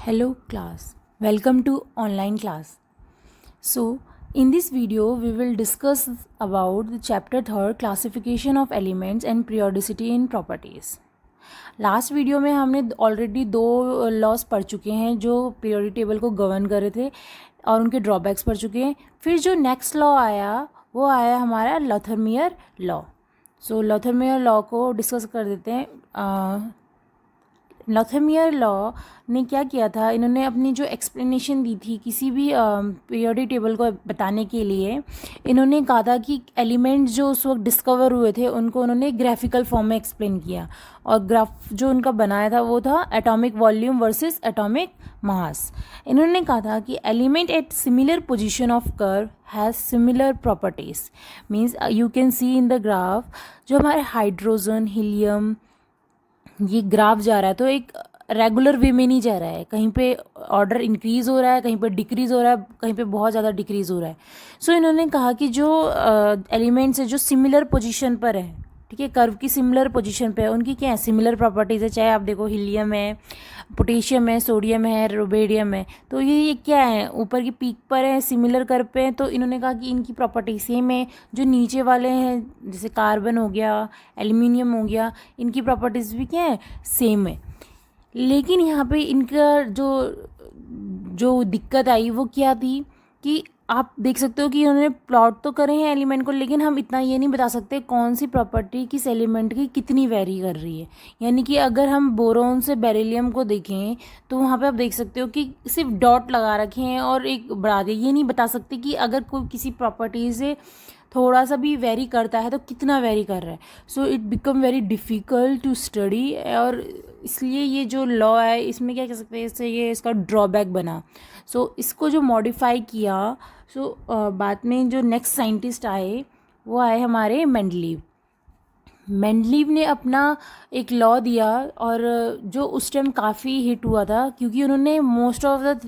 Hello class, welcome to online class. So in this video we will discuss about the chapter 3 classification of elements and periodicity in properties. Last video में हमने already दो loss पढ़ चुके हैं जो periodic table को govern कर रहे थे और उनके ड्रॉबैक्स पढ़ चुके हैं. फिर जो नेक्स्ट लॉ आया वो आया हमारा लॉथरमियर लॉ. सो लॉथरमियर लॉ को डिस्कस कर देते हैं. लॉथरमियर लॉ ने क्या किया था, इन्होंने अपनी जो एक्सप्लेनेशन दी थी किसी भी पीरियोडिक टेबल को बताने के लिए, इन्होंने कहा था कि एलिमेंट्स जो उस वक्त डिस्कवर हुए थे उनको उन्होंने ग्राफिकल फॉर्म में एक्सप्लेन किया. और ग्राफ जो उनका बनाया था वो था atomic volume versus atomic mass. इन्होंने कहा था कि element at similar position of curve has similar properties. Means you can see in the graph जो हमारे हाइड्रोजन, हीलियम, ये ग्राफ जा रहा है तो एक रेगुलर वे में नहीं जा रहा है. कहीं पे ऑर्डर इंक्रीज हो रहा है, कहीं पे डिक्रीज़ हो रहा है, कहीं पे बहुत ज़्यादा डिक्रीज़ हो रहा है. सो इन्होंने कहा कि जो एलिमेंट्स है जो सिमिलर पोजीशन पर है, ठीक है, कर्व की सिमिलर पोजीशन पे है, उनकी क्या है सिमिलर प्रॉपर्टीज़ है. चाहे आप देखो हीलियम है, पोटेशियम है, सोडियम है, रुबेडियम है, तो ये क्या है ऊपर की पीक पर है, सिमिलर कर्व पे है. तो इन्होंने कहा कि इनकी प्रॉपर्टी सेम है. जो नीचे वाले हैं जैसे कार्बन हो गया, एल्यूमिनियम हो गया, इनकी प्रॉपर्टीज़ भी क्या है सेम है. लेकिन यहाँ पे इनका जो जो दिक्कत आई वो क्या थी कि आप देख सकते हो कि उन्होंने प्लॉट तो करे हैं एलिमेंट को, लेकिन हम इतना ये नहीं बता सकते कौन सी प्रॉपर्टी किस एलिमेंट की कितनी वेरी कर रही है. यानी कि अगर हम बोरोन से बेरिलियम को देखें तो वहाँ पे आप देख सकते हो कि सिर्फ डॉट लगा रखे हैं और एक बढ़ा दिया. ये नहीं बता सकते कि अगर कोई किसी प्रॉपर्टी से थोड़ा सा भी वेरी करता है तो कितना वेरी कर रहा है. So it become very difficult to study. और इसलिए ये जो लॉ है इसमें क्या कह सकते हैं, इससे ये इसका ड्रॉबैक बना. सो इसको जो मॉडिफाई किया, बाद में जो नेक्स्ट साइंटिस्ट आए वो आए हमारे मेंडलीव. मेंडलीव ने अपना एक लॉ दिया और जो उस टाइम काफ़ी हिट हुआ था क्योंकि उन्होंने मोस्ट ऑफ द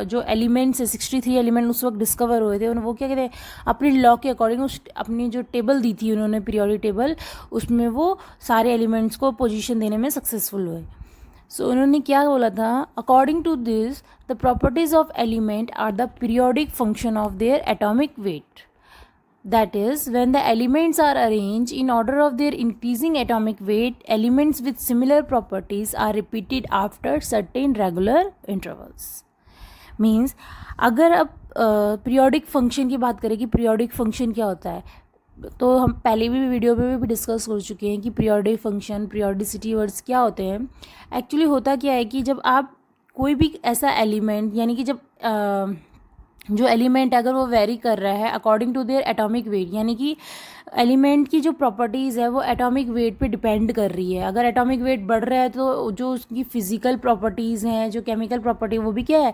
जो एलिमेंट्स है 63 एलिमेंट उस वक्त डिस्कवर हुए थे, वो क्या कहते हैं अपने लॉ के अकॉर्डिंग उस अपनी जो टेबल दी थी उन्होंने पीरियोडिक टेबल, उसमें वो सारे एलिमेंट्स को पोजीशन देने में सक्सेसफुल हुए. सो उन्होंने क्या बोला था, according to this the properties of element are the periodic function of their atomic weight. That is, when the elements are arranged in order of their increasing atomic weight, elements with similar properties are repeated after certain regular intervals. Means अगर आप periodic function की बात करें कि periodic function क्या होता है, तो हम पहले भी वीडियो में भी डिस्कस कर चुके हैं कि पीरियोडिक फंक्शन, पीरियोडिसिटी वर्ड्स क्या होते हैं. एक्चुअली होता क्या है कि जब आप कोई भी ऐसा एलिमेंट, यानी कि जब जो एलिमेंट अगर वो वेरी कर रहा है according to their atomic weight, यानी कि एलिमेंट की जो प्रॉपर्टीज़ है वो एटॉमिक वेट पे डिपेंड कर रही है. अगर एटॉमिक वेट बढ़ रहा है तो जो उसकी फिजिकल प्रॉपर्टीज़ हैं, जो केमिकल प्रॉपर्टी, वो भी क्या है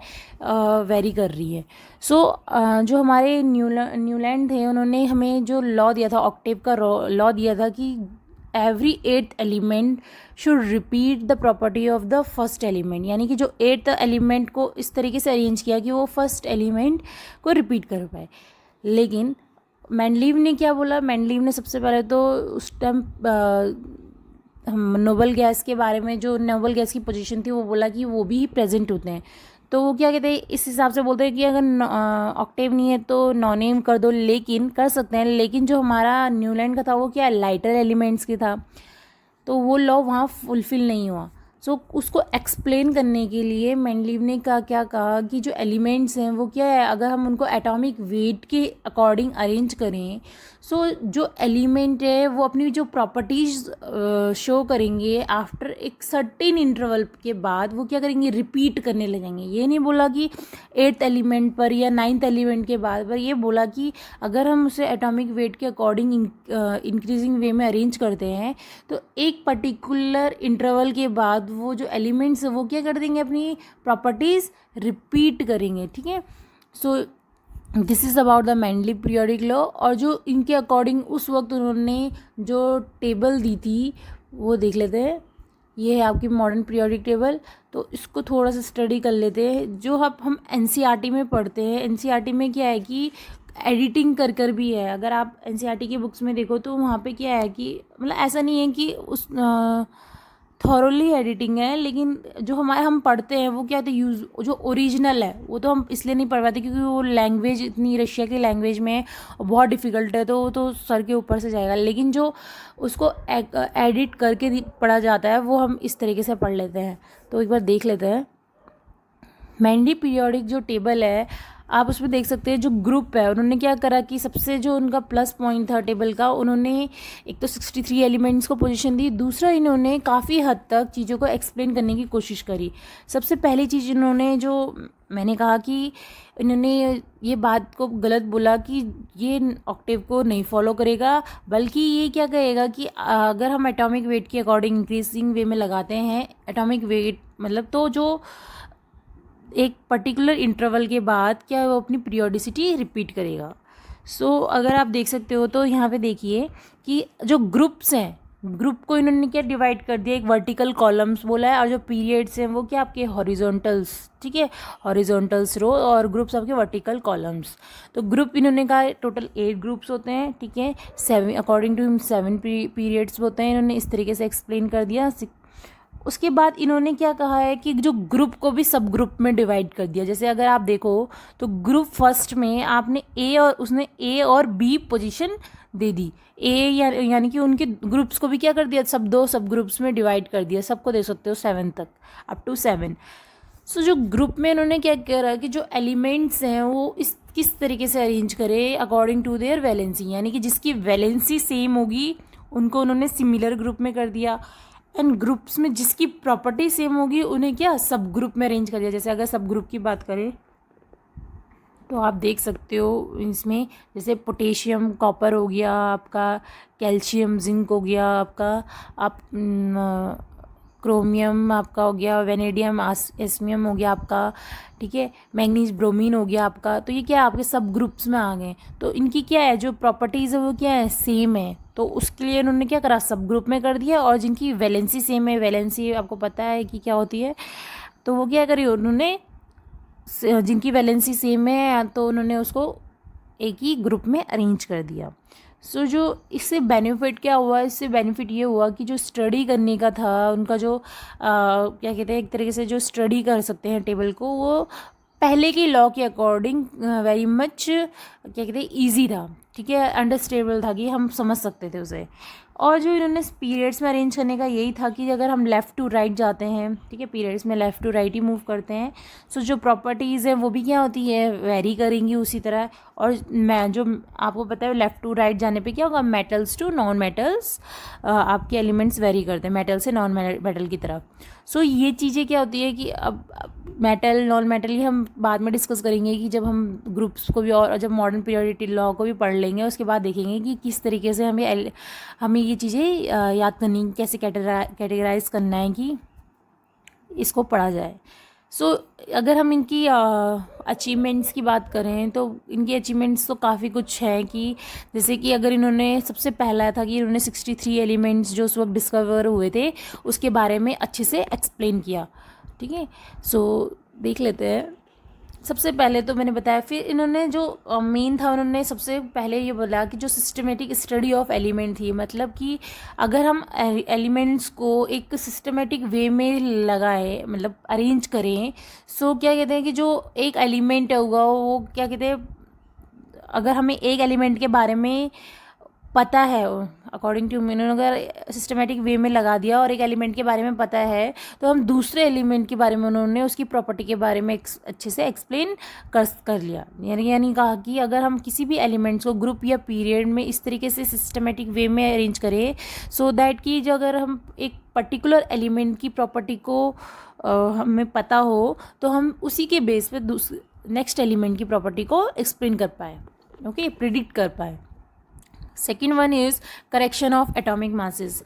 वेरी कर रही है. सो जो हमारे न्यूलैंड थे उन्होंने हमें जो लॉ दिया था, ऑक्टेव का लॉ दिया था कि every 8th element should repeat the property of the first element. यानी कि जो 8th एलिमेंट को इस तरीके से अरेंज किया कि वो फर्स्ट एलिमेंट को रिपीट कर पाए. लेकिन मेंडलीव ने क्या बोला, मेंडलीव ने सबसे पहले तो उस टाइम नोबल गैस के बारे में, जो नोबल गैस की पोजीशन थी, वो बोला कि वो भी प्रेजेंट होते हैं. तो वो क्या कहते हैं, इस हिसाब से बोलते हैं कि अगर ऑक्टेव नहीं है तो नॉनेम कर दो, लेकिन कर सकते हैं. लेकिन जो हमारा न्यूलैंड का था वो क्या लाइटर एलिमेंट्स की था, तो वो लॉ वहाँ फुलफिल नहीं हुआ. सो उसको एक्सप्लेन करने के लिए मेंडलीव ने क्या कहा कि जो एलिमेंट्स हैं वो क्या है, अगर हम उनको एटॉमिक वेट के अकॉर्डिंग अरेंज करें, सो जो एलिमेंट है वो अपनी जो प्रॉपर्टीज़ शो करेंगे आफ्टर एक सर्टेन इंटरवल के बाद वो क्या करेंगे, रिपीट करने लगेंगे. ये नहीं बोला कि 8th एलिमेंट पर या 9th एलिमेंट के बाद, पर ये बोला कि अगर हम उसे एटॉमिक वेट के अकॉर्डिंग इंक्रीजिंग वे में अरेंज करते हैं तो एक पर्टिकुलर इंटरवल के बाद वो जो एलिमेंट्स है वो क्या कर देंगे, अपनी प्रॉपर्टीज़ रिपीट करेंगे. ठीक है. So this is about the Mendeleev periodic law. और जो इनके अकॉर्डिंग उस वक्त उन्होंने जो टेबल दी थी वो देख लेते हैं. ये है आपकी मॉडर्न पीरियोडिक टेबल. तो इसको थोड़ा सा स्टडी कर लेते हैं. जो हम एनसीईआरटी में पढ़ते हैं, एनसीईआरटी में क्या है कि एडिटिंग कर भी है. अगर आप एनसीईआरटी की बुक्स में देखो तो वहाँ पे क्या है कि मतलब ऐसा नहीं है कि उस थॉरोली एडिटिंग है, लेकिन जो हम पढ़ते हैं वो क्या होता है, यूज़ जो ओरिजिनल है वो तो हम इसलिए नहीं पढ़ पाते क्योंकि वो लैंग्वेज इतनी रशिया की लैंग्वेज में है और बहुत डिफ़िकल्ट है, तो वो तो सर के ऊपर से जाएगा। लेकिन जो उसको एडिट करके पढ़ा जाता है वो हम इस तरीके से पढ़ लेते हैं। तो एक बार देख लेते हैं। मेंडी पीरियोडिक जो टेबल है आप उसमें देख सकते हैं, जो ग्रुप है उन्होंने क्या करा कि सबसे जो उनका प्लस पॉइंट था टेबल का, उन्होंने एक तो 63 एलिमेंट्स को पोजीशन दी, दूसरा इन्होंने काफ़ी हद तक चीज़ों को एक्सप्लेन करने की कोशिश करी। सबसे पहली चीज़ इन्होंने जो मैंने कहा कि इन्होंने ये बात को गलत बोला कि ये ऑक्टेव को नहीं फॉलो करेगा, बल्कि ये क्या कहेगा कि अगर हम एटॉमिक वेट के अकॉर्डिंग इंक्रीजिंग वे में लगाते हैं एटॉमिक वेट, मतलब तो जो एक पर्टिकुलर इंटरवल के बाद क्या वो अपनी पीरियोडिसिटी रिपीट करेगा। सो अगर आप देख सकते हो तो यहाँ पे देखिए कि जो ग्रुप्स हैं, ग्रुप को इन्होंने क्या डिवाइड कर दिया, एक वर्टिकल कॉलम्स बोला है, और जो पीरियड्स हैं वो क्या आपके हॉरिजॉन्टल्स, ठीक है, हॉरिजॉन्टल्स रो, और ग्रुप्स आपके वर्टिकल कॉलम्स। तो ग्रुप इन्होंने कहा टोटल 8 ग्रुप्स होते हैं, ठीक है, 7 अकॉर्डिंग टू 7 पीरियड्स होते हैं, इन्होंने इस तरीके से एक्सप्लेन कर दिया। उसके बाद इन्होंने क्या कहा है कि जो ग्रुप को भी सब ग्रुप में डिवाइड कर दिया। जैसे अगर आप देखो तो ग्रुप फर्स्ट में आपने उसने ए और बी पोजीशन दे दी, यानी कि उनके ग्रुप्स को भी क्या कर दिया, दो सब ग्रुप्स में डिवाइड कर दिया, सबको दे सकते हो 7 तक, अप टू 7। सो जो ग्रुप में इन्होंने क्या करा कि जो एलिमेंट्स हैं वो किस तरीके से अरेंज करें अकॉर्डिंग टू देयर वैलेंसी, यानी कि जिसकी वैलेंसी सेम होगी उनको उन्होंने सिमिलर ग्रुप में कर दिया, एंड ग्रुप्स में जिसकी प्रॉपर्टी सेम होगी उन्हें क्या सब ग्रुप में अरेंज कर दिया। जैसे अगर सब ग्रुप की बात करें तो आप देख सकते हो इसमें, जैसे पोटेशियम कॉपर हो गया आपका, कैल्शियम जिंक हो गया आपका, आप क्रोमियम आपका हो गया, वेनेडियम एस्मियम हो गया आपका, ठीक है, मैग्नीज ब्रोमीन हो गया आपका। तो ये क्या आपके सब ग्रुप्स में आ गए, तो इनकी क्या है जो प्रॉपर्टीज़ है वो क्या है, सेम है, तो उसके लिए इन्होंने क्या करा, सब ग्रुप में कर दिया। और जिनकी वैलेंसी सेम है, वैलेंसी आपको पता है कि क्या होती है, तो वो क्या करी उन्होंने, जिनकी वैलेंसी सेम है तो उन्होंने उसको एक ही ग्रुप में अरेंज कर दिया। सो जो इससे बेनिफिट क्या हुआ, इससे बेनिफिट ये हुआ कि जो स्टडी करने का था उनका जो क्या कहते हैं, एक तरीके से जो स्टडी कर सकते हैं टेबल को, वो पहले के लॉ के अकॉर्डिंग वेरी मच क्या कहते हैं ईजी था, ठीक है, अंडरस्टैंडेबल था कि हम समझ सकते थे उसे। और जो इन्होंने पीरियड्स में अरेंज करने का यही था कि अगर हम लेफ़्ट टू राइट जाते हैं, ठीक है, पीरियड्स में लेफ़्ट टू राइट ही मूव करते हैं, सो जो प्रॉपर्टीज़ हैं वो भी क्या होती है, वेरी करेंगी उसी तरह। और मैं जो आपको पता है लेफ़्ट टू राइट जाने पे क्या होगा, मेटल्स टू नॉन मेटल्स आपके एलिमेंट्स वेरी करते हैं, मेटल से नॉन मेटल की तरफ। सो ये चीज़ें क्या होती है कि अब मेटल नॉन मेटल ये हम बाद में डिस्कस करेंगे कि जब हम ग्रुप्स को भी और जब मॉडर्न पीरियोडिक लॉ को भी पढ़ लेंगे, उसके बाद देखेंगे कि किस तरीके से हमें ये चीज़ें याद करनी, कैसे कैटेगराइज करना है कि इसको पढ़ा जाए। सो अगर हम इनकी अचीवमेंट्स की बात करें तो इनकी अचीवमेंट्स तो काफ़ी कुछ है, कि जैसे कि अगर इन्होंने सबसे पहला था कि इन्होंने 63 एलिमेंट्स जो उस वक्त डिस्कवर हुए थे उसके बारे में अच्छे से एक्सप्लेन किया, ठीक है। सो देख लेते हैं। सबसे पहले तो मैंने बताया, फिर इन्होंने जो मेन था उन्होंने सबसे पहले ये बोला कि जो सिस्टमेटिक स्टडी ऑफ एलिमेंट थी, मतलब कि अगर हम एलिमेंट्स को एक सिस्टमेटिक वे में लगाए, मतलब अरेंज करें, सो क्या कहते हैं कि जो एक एलिमेंट होगा वो क्या कहते हैं, अगर हमें एक एलिमेंट के बारे में पता है अकॉर्डिंग टू मैंने अगर सिस्टमेटिक वे में लगा दिया और एक एलिमेंट के बारे में पता है, तो हम दूसरे एलिमेंट के बारे में उन्होंने उसकी प्रॉपर्टी के बारे में अच्छे से एक्सप्लेन कर लिया। यानी कहा कि अगर हम किसी भी एलिमेंट्स को ग्रुप या पीरियड में इस तरीके से सिस्टमेटिक वे में अरेंज करें, सो दैट कि जो अगर हम एक पर्टिकुलर एलिमेंट की प्रॉपर्टी को हमें पता हो तो हम उसी के बेस पे नेक्स्ट एलिमेंट की प्रॉपर्टी को एक्सप्लेन कर पाए, ओके, प्रिडिक्ट कर पाए। Second one is correction of atomic masses.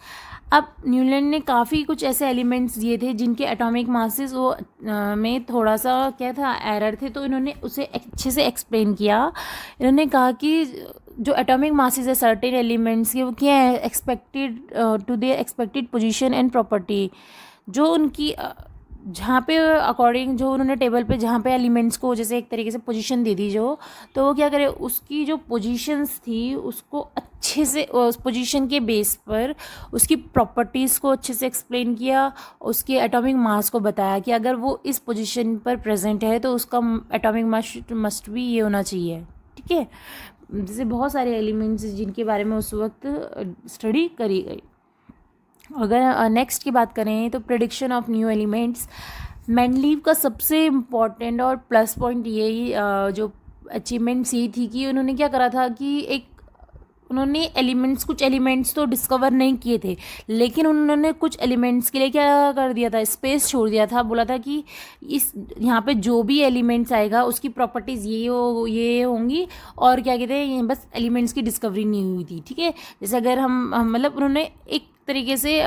अब न्यूलैंड ने काफ़ी कुछ ऐसे एलिमेंट्स दिए थे जिनके एटॉमिक मासेस वो में थोड़ा सा क्या था, एरर थे, तो इन्होंने उसे अच्छे से एक्सप्लेन किया। इन्होंने कहा कि जो एटॉमिक मासेस है सर्टेन एलिमेंट्स के, वो क्या है, expected to their expected position and property, जो उनकी जहाँ पे अकॉर्डिंग जो उन्होंने टेबल पे जहाँ पे एलिमेंट्स को जैसे एक तरीके से पोजीशन दे दी जो, तो वो क्या करे, उसकी जो पोजीशंस थी उसको अच्छे से उस पोजीशन के बेस पर उसकी प्रॉपर्टीज़ को अच्छे से एक्सप्लेन किया, उसके एटॉमिक मास को बताया कि अगर वो इस पोजीशन पर प्रेजेंट है तो उसका एटॉमिक मास मस्ट भी ये होना चाहिए, ठीक है। जैसे बहुत सारे एलिमेंट्स जिनके बारे में उस वक्त स्टडी करी गई। अगर नेक्स्ट की बात करें तो prediction of new elements, Mendeleev का सबसे इम्पॉर्टेंट और प्लस पॉइंट यही जो अचीवमेंट्स ये थी कि उन्होंने क्या करा था कि एक उन्होंने कुछ एलिमेंट्स तो डिस्कवर नहीं किए थे, लेकिन उन्होंने कुछ एलिमेंट्स के लिए क्या कर दिया था, स्पेस छोड़ दिया था। बोला था कि इस यहाँ पे जो भी एलिमेंट्स आएगा उसकी प्रॉपर्टीज़ ये होंगी, और क्या कहते हैं, बस एलिमेंट्स की डिस्कवरी नहीं हुई थी, ठीक है। जैसे अगर हम मतलब उन्होंने एक तरीके से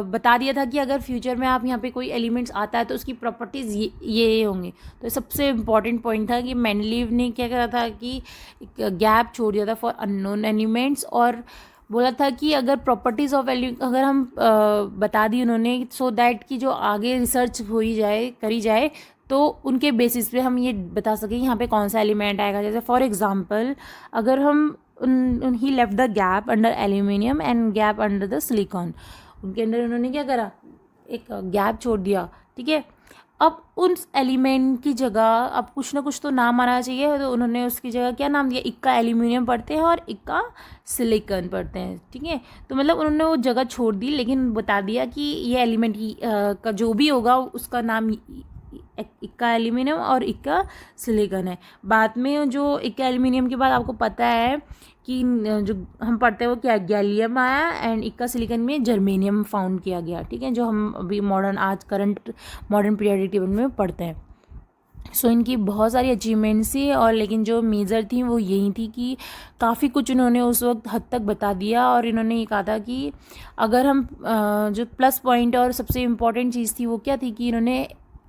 बता दिया था कि अगर फ्यूचर में आप यहाँ पे कोई एलिमेंट्स आता है तो उसकी प्रॉपर्टीज़ ये होंगी। तो सबसे इम्पॉर्टेंट पॉइंट था कि मेंडलीव ने क्या करा था कि एक गैप छोड़ दिया था फॉर अननोन एलिमेंट्स, और बोला था कि अगर प्रॉपर्टीज़ ऑफ अगर हम बता दी उन्होंने, सो दैट कि जो आगे रिसर्च करी जाए तो उनके बेसिस पे हम ये बता सकें यहाँ पे कौन सा एलिमेंट आएगा। जैसे फॉर एग्जांपल अगर हम ही left the gap under aluminium and gap under the silicon, उनके अंदर उन्होंने क्या करा, एक गैप छोड़ दिया, ठीक है। अब उन एलिमेंट की जगह अब कुछ ना कुछ तो नाम आना चाहिए, तो उन्होंने उसकी जगह क्या नाम दिया, इक्का एल्यूमिनियम पढ़ते हैं और इक्का सिलिकॉन पढ़ते हैं, ठीक है। तो मतलब उन्होंने वो जगह छोड़ दी, लेकिन बता दिया कि ये एलिमेंट का जो भी होगा उसका नाम इक्का एल्यूमिनियम और इक्का सिलिकॉन है। बाद में जो इक्का एल्यूमिनियम के बाद आपको पता है कि जो हम पढ़ते हैं वो क्या, गैलियम आया, एंड इक्का सिलिकॉन में जर्मेनियम फाउंड किया गया, ठीक है, जो हम अभी करंट मॉडर्न पीरियोडिक टेबल में पढ़ते हैं। सो इनकी बहुत सारी अचीवमेंट्स थी, और लेकिन जो मेजर थी वो यही थी कि काफ़ी कुछ उन्होंने उस वक्त हद तक बता दिया। और इन्होंने ये कहा था कि अगर हम जो प्लस पॉइंट और सबसे इम्पॉर्टेंट चीज़ थी वो क्या थी कि इन्होंने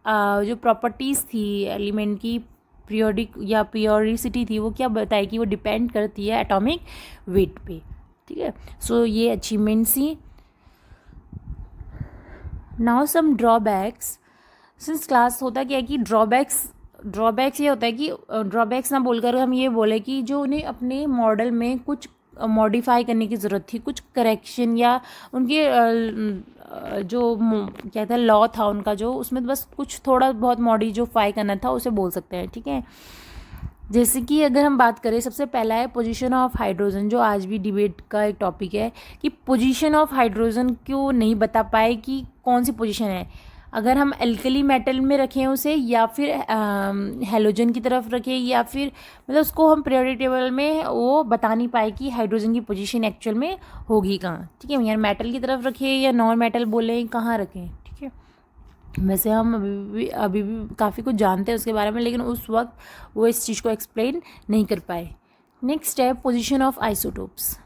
जो प्रॉपर्टीज़ थी एलिमेंट की पीरियोडिक या पीरियोडिसिटी थी, वो क्या बताई कि वो डिपेंड करती है एटॉमिक वेट पे, ठीक है। सो ये अचीवमेंट्स थी। Now some drawbacks, since class होता क्या है कि ड्रॉबैक्स ये होता है कि ड्रॉबैक्स ना बोलकर हम ये बोले कि जो उन्हें अपने मॉडल में कुछ मॉडिफाई करने की ज़रूरत थी, कुछ करेक्शन या उनके जो क्या था लॉ था उनका, जो उसमें बस कुछ थोड़ा बहुत मॉडिफाई करना था, उसे बोल सकते हैं, ठीक है। जैसे कि अगर हम बात करें, सबसे पहला है पोजीशन ऑफ हाइड्रोजन, जो आज भी डिबेट का एक टॉपिक है कि पोजीशन ऑफ हाइड्रोजन क्यों नहीं बता पाए कि कौन सी पोजीशन है, अगर हम एल्कली मेटल में रखें उसे या फिर हेलोजन की तरफ रखें, या फिर मतलब उसको हम पीरियोडिक टेबल में वो बता नहीं पाए कि हाइड्रोजन की पोजीशन एक्चुअल में होगी कहाँ, ठीक है। यार मेटल की तरफ रखें या नॉन मेटल बोले कहाँ रखें, ठीक है। वैसे हम अभी भी काफ़ी कुछ जानते हैं उसके बारे में, लेकिन उस वक्त वो इस चीज़ को एक्सप्लेन नहीं कर पाए। नेक्स्ट है position of isotopes.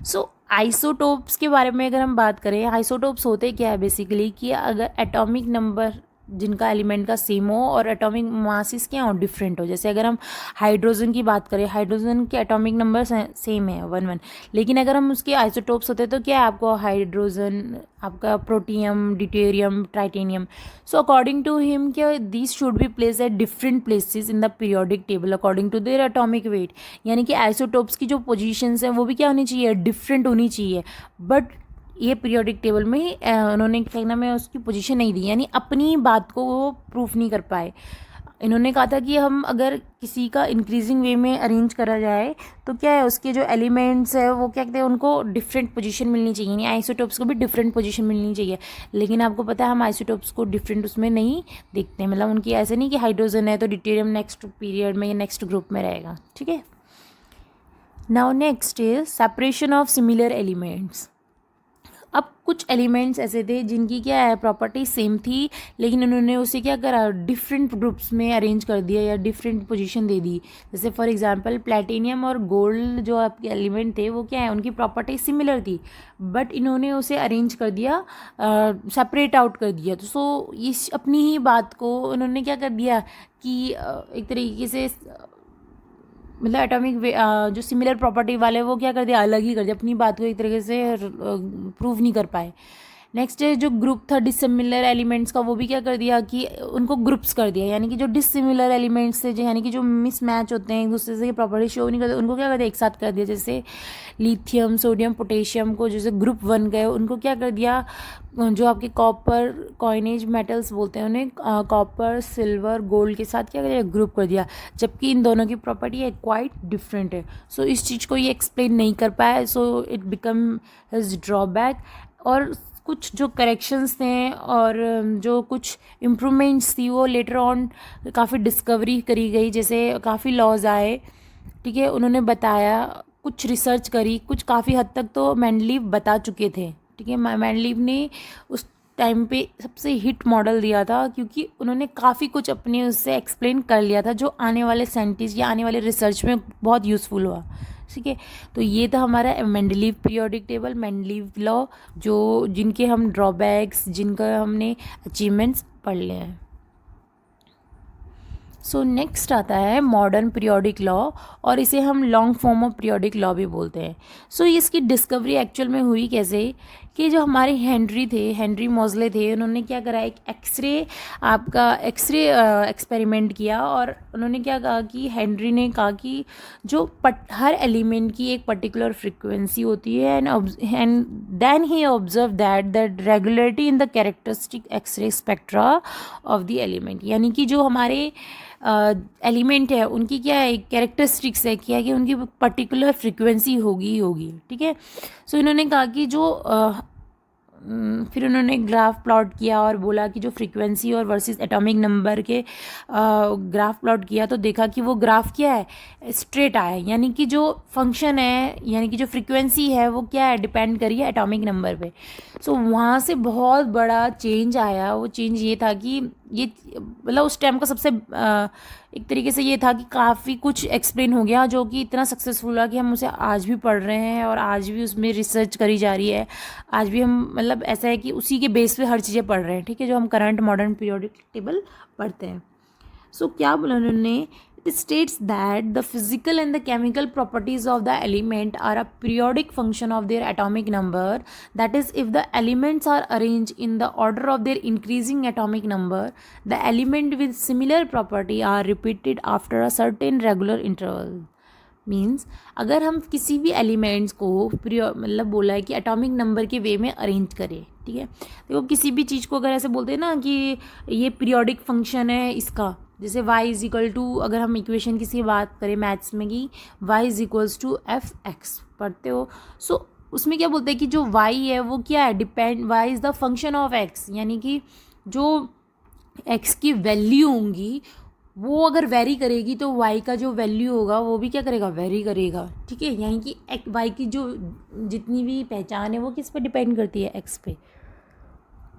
So isotopes के बारे में अगर हम बात करें, आइसोटोप्स होते क्या है बेसिकली कि अगर एटॉमिक नंबर जिनका एलिमेंट का सेम हो और एटॉमिक मासेस क्या हो, डिफरेंट हो। जैसे अगर हम हाइड्रोजन की बात करें, हाइड्रोजन के एटॉमिक नंबर सेम है 1 लेकिन अगर हम उसके आइसोटोप्स होते तो क्या है, आपको हाइड्रोजन, आपका protium, deuterium, titanium. So according to him क्या this should be place at different places in the periodic table according to their atomic weight, यानी कि आइसोटोप्स की जो पोजीशंस हैं वो भी क्या होनी चाहिए, डिफरेंट होनी चाहिए। बट ये पीरियोडिक टेबल में उन्होंने कहना में उसकी पोजीशन नहीं दी, यानी अपनी बात को वो प्रूफ नहीं कर पाए। इन्होंने कहा था कि हम अगर किसी का इंक्रीजिंग वे में अरेंज करा जाए तो क्या है, उसके जो एलिमेंट्स है वो क्या कहते हैं, उनको डिफरेंट पोजीशन मिलनी चाहिए, यानी आइसोटोप्स को भी डिफरेंट पोजीशन मिलनी चाहिए। लेकिन आपको पता है हम आइसोटोप्स को डिफरेंट उसमें नहीं देखते, मतलब उनकी ऐसे नहीं कि हाइड्रोजन है तो ड्यूटेरियम नेक्स्ट पीरियड में या नेक्स्ट ग्रुप में रहेगा, ठीक है। Now next is separation of similar elements. अब कुछ एलिमेंट्स ऐसे थे जिनकी क्या है प्रॉपर्टी सेम थी, लेकिन उन्होंने उसे क्या करा, डिफरेंट ग्रुप्स में अरेंज कर दिया या डिफरेंट पोजीशन दे दी। जैसे फॉर एग्जांपल प्लैटिनियम और गोल्ड जो आपके एलिमेंट थे वो क्या है, उनकी प्रॉपर्टी सिमिलर थी, बट इन्होंने उसे अरेंज कर दिया, सेपरेट आउट कर दिया। तो सो इस अपनी ही बात को उन्होंने क्या कर दिया कि एक तरीके से मतलब एटॉमिक जो सिमिलर प्रॉपर्टी वाले वो क्या कर दिया, अलग ही कर दिया, अपनी बात को एक तरीके से प्रूव नहीं कर पाए। नेक्स्ट है जो ग्रुप था डिसिमिलर एलिमेंट्स का, वो भी क्या कर दिया कि उनको ग्रुप्स कर दिया, यानी कि जो डिसिमिलर एलिमेंट्स थे, जो यानी कि जो मिसमैच होते हैं एक दूसरे से, प्रॉपर्टी शो नहीं करते, उनको क्या कर दिया, एक साथ कर दिया। जैसे लिथियम सोडियम पोटेशियम को जैसे ग्रुप 1 गए, उनको क्या कर दिया, जो आपके कॉपर कॉइनेज मेटल्स बोलते हैं उन्हें, कॉपर सिल्वर गोल्ड के साथ क्या कर दिया, ग्रुप कर दिया, जबकि इन दोनों की प्रॉपर्टी है क्वाइट डिफरेंट है। सो इस चीज़ को ये एक्सप्लेन नहीं कर पाया, सो इट बिकम हिज ड्रॉबैक। और कुछ जो करेक्शंस थे और जो कुछ इम्प्रूवमेंट्स थी वो लेटर ऑन काफ़ी डिस्कवरी करी गई, जैसे काफ़ी लॉज आए, ठीक है, उन्होंने बताया, कुछ रिसर्च करी, कुछ काफ़ी हद तक तो मेंडलीव बता चुके थे, ठीक है। मेंडलीव ने उस टाइम पे सबसे हिट मॉडल दिया था, क्योंकि उन्होंने काफ़ी कुछ अपने उससे एक्सप्लेन कर लिया था जो आने वाले साइंटिस्ट या आने वाले रिसर्च में बहुत यूज़फुल हुआ, ठीक है। तो ये था हमारा Mendeleev periodic table, Mendeleev law, जो जिनके हम ड्रॉबैक्स, जिनका हमने अचीवमेंट्स पढ़ लिए हैं। सो नेक्स्ट आता है मॉडर्न पीरियोडिक लॉ, और इसे हम long form of periodic law भी बोलते हैं। सो इसकी डिस्कवरी एक्चुअल में हुई कैसे कि जो हमारे हेनरी मोज़ले थे, उन्होंने क्या करा, एक एक्सरे एक्सपेरिमेंट किया, और उन्होंने क्या कहा कि हेनरी ने कहा कि जो हर एलिमेंट की एक पर्टिकुलर फ्रिक्वेंसी होती है, and then he observe that regularity in the characteristic X-ray spectra of the element, यानी कि जो हमारे एलिमेंट है उनकी क्या है, कैरेक्टरिस्टिक्स है, क्या है कि उनकी पर्टिकुलर फ्रिक्वेंसी होगी, ठीक है। सो इन्होंने कहा कि जो फिर उन्होंने ग्राफ प्लॉट किया और बोला कि जो फ्रीक्वेंसी और वर्सेस एटॉमिक नंबर के ग्राफ प्लॉट किया, तो देखा कि वो ग्राफ क्या है, स्ट्रेट आया, यानी कि जो फंक्शन है, यानी कि जो फ्रीक्वेंसी है वो क्या है, डिपेंड करी है एटॉमिक नंबर पे। सो वहाँ से बहुत बड़ा चेंज आया। वो चेंज ये था कि ये मतलब उस टाइम का सबसे एक तरीके से ये था कि काफ़ी कुछ एक्सप्लेन हो गया, जो कि इतना सक्सेसफुल हुआ कि हम उसे आज भी पढ़ रहे हैं और आज भी उसमें रिसर्च करी जा रही है। आज भी हम मतलब ऐसा है कि उसी के बेस पे हर चीज़ें पढ़ रहे हैं, ठीक है, जो हम करंट मॉडर्न पीरियोडिक टेबल पढ़ते हैं। सो क्या बोला उन्होंने, it states that the physical and the chemical properties of the element are a periodic function of their atomic number, that is if the elements are arrange in the order of their increasing atomic number, the element with similar property are repeated after a certain regular interval. Means अगर हम किसी भी elements को मतलब बोला है कि atomic number के वे में अरेंज करें, ठीक है, देखो किसी भी चीज़ को अगर ऐसे बोलते हैं ना कि ये पीरियोडिक फंक्शन है इसका, जैसे y इज इक्वल टू, अगर हम इक्वेशन किसी बात करें मैथ्स में कि y is equals to f(x) पढ़ते हो, सो उसमें क्या बोलते हैं कि जो y है वो क्या है, depend, y is the function of x, यानी कि जो x की वैल्यू होंगी वो अगर वेरी करेगी तो y का जो वैल्यू होगा वो भी क्या करेगा, वेरी करेगा, ठीक है। यानी कि y की जो जितनी भी पहचान है वो किस पे डिपेंड करती है, x पे।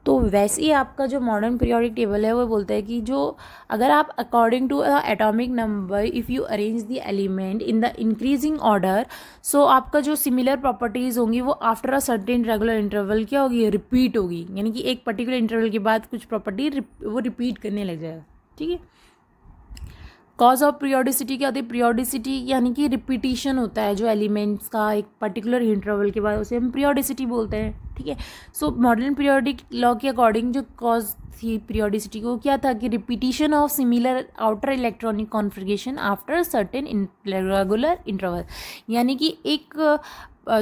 तो वैसे ही आपका जो मॉडर्न पीरियोडिक टेबल है वो बोलता है कि जो अगर आप according to atomic number if you arrange the element in the increasing order, so आपका जो सिमिलर प्रॉपर्टीज़ होंगी वो after a certain regular interval क्या होगी, रिपीट होगी, यानी कि एक पर्टिकुलर इंटरवल के बाद कुछ प्रॉपर्टी वो रिपीट करने लग जाएगा, ठीक है। कॉज ऑफ पीरियोडिसिटी क्या होती है, पीरियोडिसिटी यानी कि रिपीटिशन होता है जो एलिमेंट्स का एक पर्टिकुलर इंटरवल के बाद, उसे हम पीरियोडिसिटी बोलते हैं, ठीक है। सो मॉडर्न पीरियोडिक लॉ के अकॉर्डिंग जो कॉज थी पीरियोडिसिटी को क्या था कि repetition of similar outer electronic configuration after certain regular interval, यानी कि एक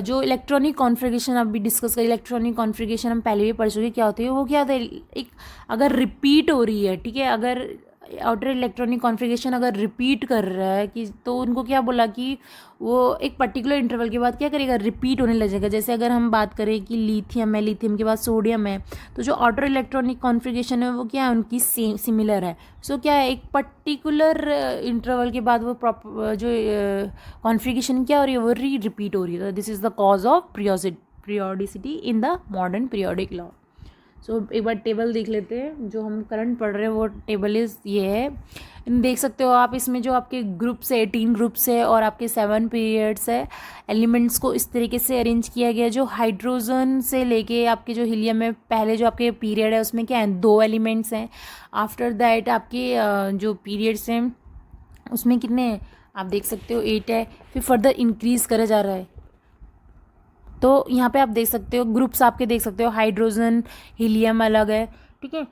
जो इलेक्ट्रॉनिक कॉन्फ़िगरेशन अभी डिस्कस करें, इलेक्ट्रॉनिक कॉन्फ़िगरेशन हम पहले भी पढ़ चुके, क्या होती है वो, क्या होता है, एक अगर रिपीट हो रही है, ठीक है, अगर आउटर इलेक्ट्रॉनिक कॉन्फ़िगरेशन अगर रिपीट कर रहा है कि, तो उनको क्या बोला कि वो एक पर्टिकुलर इंटरवल के बाद क्या करेगा, रिपीट होने लगेगा। जैसे अगर हम बात करें कि लिथियम है, लिथियम के बाद सोडियम है, तो जो आउटर इलेक्ट्रॉनिक कॉन्फ़िगरेशन है वो क्या है, उनकी सिमिलर है। सो क्या है, एक पर्टिकुलर इंटरवल के बाद वो जो कॉन्फ़िगरेशन क्या हो रही है, वो रिपीट हो रही है। This is the cause of periodicity in the modern periodic law. सो एक बार टेबल देख लेते हैं, जो हम करंट पढ़ रहे हैं वो टेबल ये है, देख सकते हो आप, इसमें जो आपके ग्रुप्स है 18 ग्रुप्स है और आपके 7 पीरियड्स है। एलिमेंट्स को इस तरीके से अरेंज किया गया, जो हाइड्रोजन से लेके आपके जो हीलियम है, पहले जो आपके पीरियड है उसमें क्या है, 2 एलिमेंट्स हैं। आफ्टर दैट आपके जो पीरियड्स हैं उसमें कितने हैं, आप देख सकते हो 8 है। फिर फर्दर इंक्रीज़ करा जा रहा है, तो यहाँ पे आप देख सकते हो ग्रुप्स, आपके देख सकते हो हाइड्रोजन, हीलियम अलग है, ठीक है।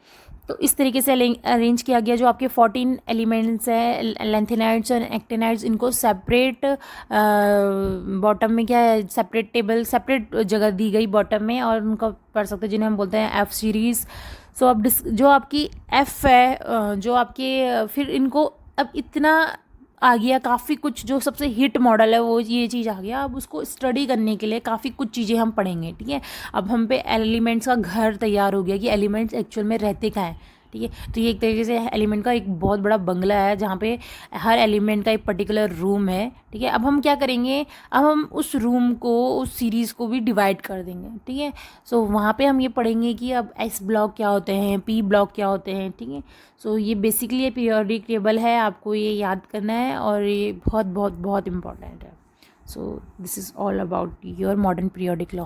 तो इस तरीके से अरेंज किया गया। जो आपके 14 एलिमेंट्स हैं, लेंथेनाइड्स और एक्टिनाइड्स, इनको सेपरेट बॉटम में क्या है, सेपरेट टेबल, सेपरेट जगह दी गई बॉटम में, और उनका पढ़ सकते हैं जिन्हें हम बोलते हैं एफ सीरीज़। सो अब जो आपकी एफ है, जो आपके फिर इनको अब इतना आ गया, काफ़ी कुछ जो सबसे हिट मॉडल है वो ये चीज़ आ गया। अब उसको स्टडी करने के लिए काफ़ी कुछ चीज़ें हम पढ़ेंगे, ठीक है। अब हम पे एलिमेंट्स का घर तैयार हो गया कि एलिमेंट्स एक्चुअल में रहते कहाँ हैं, ठीक है। तो ये एक तरीके से एलिमेंट का एक बहुत बड़ा बंगला है जहाँ पे हर एलिमेंट का एक पर्टिकुलर रूम है, ठीक है। अब हम क्या करेंगे, अब हम उस रूम को, उस सीरीज़ को भी डिवाइड कर देंगे, ठीक है। सो वहाँ पे हम ये पढ़ेंगे कि अब एस ब्लॉक क्या होते हैं, पी ब्लॉक क्या होते हैं, ठीक है। सो ये बेसिकली ये पीरियोडिक टेबल है, आपको ये याद करना है और ये बहुत बहुत बहुत इंपॉर्टेंट है। So this is all about your modern periodic law.